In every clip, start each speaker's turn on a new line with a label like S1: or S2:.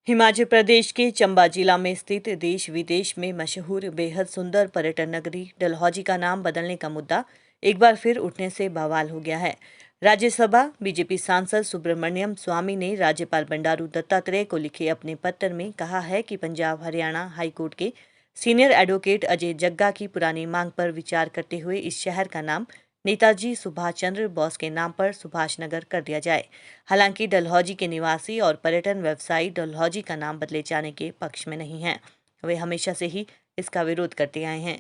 S1: हिमाचल प्रदेश के चंबा जिला में स्थित देश विदेश में मशहूर बेहद सुंदर पर्यटन नगरी डलहौजी का नाम बदलने का मुद्दा एक बार फिर उठने से बवाल हो गया है। राज्यसभा बीजेपी सांसद सुब्रमण्यम स्वामी ने राज्यपाल बंडारू दत्तात्रेय को लिखे अपने पत्र में कहा है कि पंजाब हरियाणा हाईकोर्ट के सीनियर एडवोकेट अजय जग्गा की पुरानी मांग पर विचार करते हुए इस शहर का नाम नेताजी सुभाष चंद्र बोस के नाम पर सुभाष नगर कर दिया जाए। हालांकि डलहौजी के निवासी और पर्यटन व्यवसायी डलहौजी का नाम बदले जाने के पक्ष में नहीं हैं। वे हमेशा से ही इसका विरोध करते आए हैं।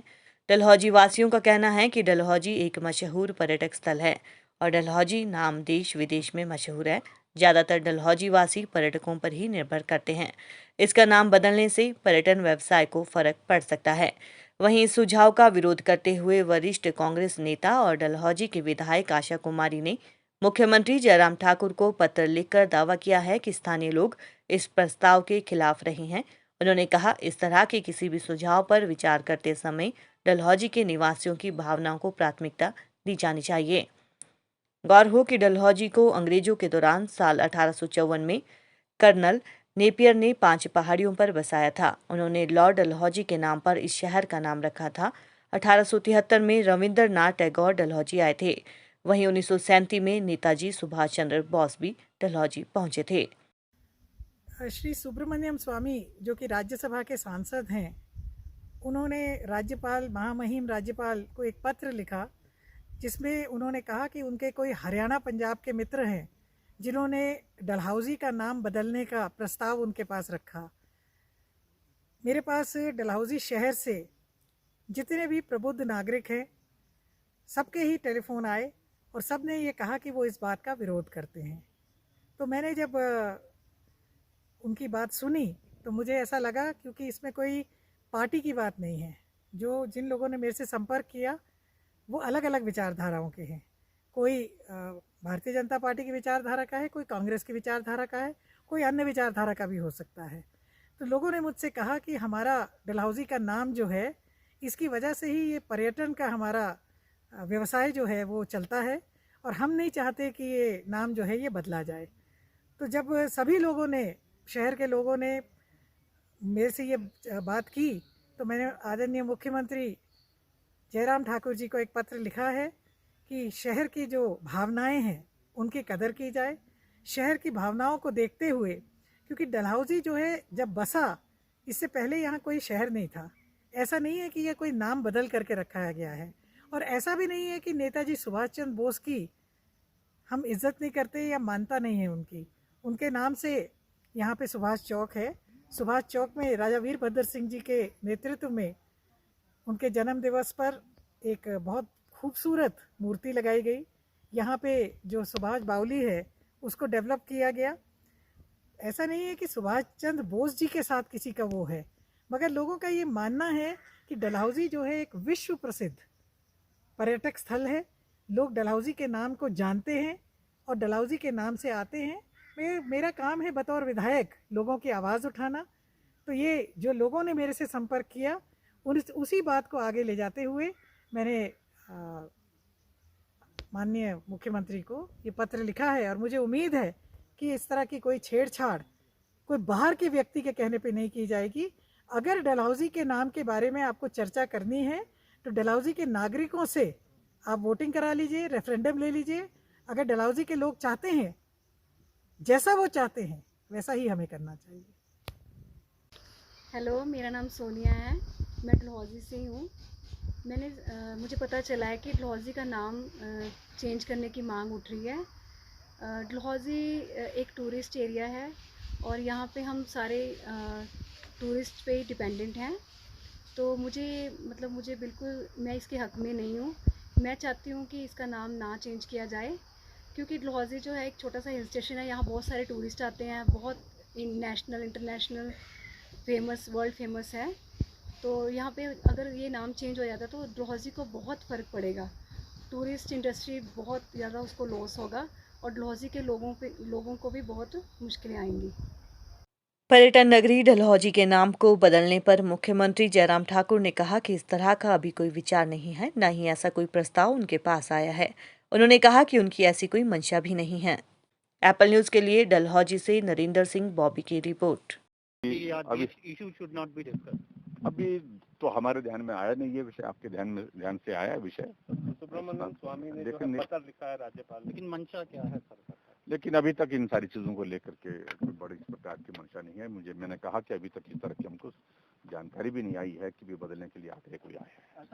S1: डलहौजी वासियों का कहना है कि डलहौजी एक मशहूर पर्यटक स्थल है और डलहौजी नाम देश विदेश में मशहूर है। ज़्यादातर डलहौजी वासी पर्यटकों पर ही निर्भर करते हैं। इसका नाम बदलने से पर्यटन व्यवसाय को फर्क पड़ सकता है। वहीं इस सुझाव का विरोध करते हुए वरिष्ठ कांग्रेस नेता और डलहौजी के विधायक आशा कुमारी ने मुख्यमंत्री जयराम ठाकुर को पत्र लिखकर दावा किया है कि स्थानीय लोग इस प्रस्ताव के खिलाफ रहे हैं। उन्होंने कहा, इस तरह के किसी भी सुझाव पर विचार करते समय डलहौजी के निवासियों की भावनाओं को प्राथमिकता दी जानी चाहिए। गौर हो कि डलहौजी को अंग्रेजों के दौरान साल 1854 में कर्नल नेपियर ने 5 पहाड़ियों पर बसाया था। उन्होंने लॉर्ड डलहौजी के नाम पर इस शहर का नाम रखा था। 1873 में रविंद्रनाथ टैगोर डलहौजी आए थे। वहीं 1937 में नेताजी सुभाष चंद्र बोस भी डलहौजी पहुंचे थे।
S2: श्री सुब्रमण्यम स्वामी जो कि राज्यसभा के सांसद हैं, उन्होंने राज्यपाल महामहिम राज्यपाल को एक पत्र लिखा जिसमें उन्होंने कहा कि उनके कोई हरियाणा पंजाब के मित्र हैं जिन्होंने डलहौजी का नाम बदलने का प्रस्ताव उनके पास रखा। मेरे पास डलहौजी शहर से जितने भी प्रबुद्ध नागरिक हैं सबके ही टेलीफोन आए और सब ने ये कहा कि वो इस बात का विरोध करते हैं। तो मैंने जब उनकी बात सुनी तो मुझे ऐसा लगा, क्योंकि इसमें कोई पार्टी की बात नहीं है। जिन लोगों ने मेरे से संपर्क किया वो अलग अलग विचारधाराओं के हैं। कोई भारतीय जनता पार्टी की विचारधारा का है, कोई कांग्रेस की विचारधारा का है, कोई अन्य विचारधारा का भी हो सकता है। तो लोगों ने मुझसे कहा कि हमारा डलहौजी का नाम जो है, इसकी वजह से ही ये पर्यटन का हमारा व्यवसाय जो है वो चलता है और हम नहीं चाहते कि ये नाम जो है ये बदला जाए। तो जब सभी लोगों ने, शहर के लोगों ने मेरे से ये बात की तो मैंने आदरणीय मुख्यमंत्री जयराम ठाकुर जी को एक पत्र लिखा है कि शहर की जो भावनाएं हैं उनकी कदर की जाए। शहर की भावनाओं को देखते हुए, क्योंकि डलहौजी जो है जब बसा, इससे पहले यहाँ कोई शहर नहीं था। ऐसा नहीं है कि यह कोई नाम बदल करके रखा गया है, और ऐसा भी नहीं है कि नेताजी सुभाष चंद्र बोस की हम इज्जत नहीं करते या मानता नहीं है उनकी। उनके नाम से यहाँ पे सुभाष चौक है। सुभाष चौक में राजा वीरभद्र सिंह जी के नेतृत्व में उनके जन्म दिवस पर एक बहुत खूबसूरत मूर्ति लगाई गई। यहाँ पे जो सुभाष बावली है उसको डेवलप किया गया। ऐसा नहीं है कि सुभाष चंद्र बोस जी के साथ किसी का वो है, मगर लोगों का ये मानना है कि डलहौजी जो है एक विश्व प्रसिद्ध पर्यटक स्थल है। लोग डलहौजी के नाम को जानते हैं और डलहौजी के नाम से आते हैं। मेरा काम है बतौर विधायक लोगों की आवाज़ उठाना। तो ये जो लोगों ने मेरे से संपर्क किया, उसी बात को आगे ले जाते हुए मैंने माननीय मुख्यमंत्री को ये पत्र लिखा है। और मुझे उम्मीद है कि इस तरह की कोई छेड़छाड़ कोई बाहर के व्यक्ति के कहने पे नहीं की जाएगी। अगर डलहौजी के नाम के बारे में आपको चर्चा करनी है तो डलहौजी के नागरिकों से आप वोटिंग करा लीजिए, रेफरेंडम ले लीजिए। अगर डलहौजी के लोग चाहते हैं, जैसा वो चाहते हैं वैसा ही हमें करना चाहिए।
S3: हेलो, मेरा नाम सोनिया है, मैं डलहौजी से ही हूँ। मुझे पता चला है कि डलहौजी का नाम चेंज करने की मांग उठ रही है। डलहौजी एक टूरिस्ट एरिया है और यहाँ पे हम सारे टूरिस्ट पे ही डिपेंडेंट हैं। तो मुझे बिल्कुल, मैं इसके हक़ में नहीं हूँ। मैं चाहती हूँ कि इसका नाम ना चेंज किया जाए, क्योंकि डलहौजी जो है एक छोटा सा हिल स्टेशन है। यहाँ बहुत सारे टूरिस्ट आते हैं, बहुत national international famous, world famous है। तो यहाँ पे अगर ये नाम चेंज हो जाता तो डलहौजी को बहुत फ़र्क पड़ेगा। टूरिस्ट इंडस्ट्री बहुत ज़्यादा उसको लॉस होगा और डलहौजी के लोगों को भी बहुत मुश्किलें आएंगी।
S1: पर्यटन नगरी डलहौजी के नाम को बदलने पर मुख्यमंत्री जयराम ठाकुर ने कहा कि इस तरह का अभी कोई विचार नहीं है, न ही ऐसा कोई प्रस्ताव उनके पास आया है। उन्होंने कहा कि उनकी ऐसी कोई मंशा भी नहीं है। एप्पल न्यूज़ के लिए डलहौजी से नरेंद्र सिंह बॉबी की रिपोर्ट।
S4: अभी issue should not be discuss. अभी तो हमारे ध्यान में आया नहीं, ये विषय आपके ध्यान से आया विषय। सुब्रमण्यम स्वामी ने जो है पत्र लिखा है राज्यपाल, लेकिन मंशा क्या है सर? लेकिन अभी तक इन सारी चीजों को लेकर के कोई बड़ी इस प्रकार की मंशा नहीं है। मैंने कहा कि अभी तक इस तरह की हमको जानकारी भी नहीं आई है कि भी बदलने के लिए आगे कोई आया है।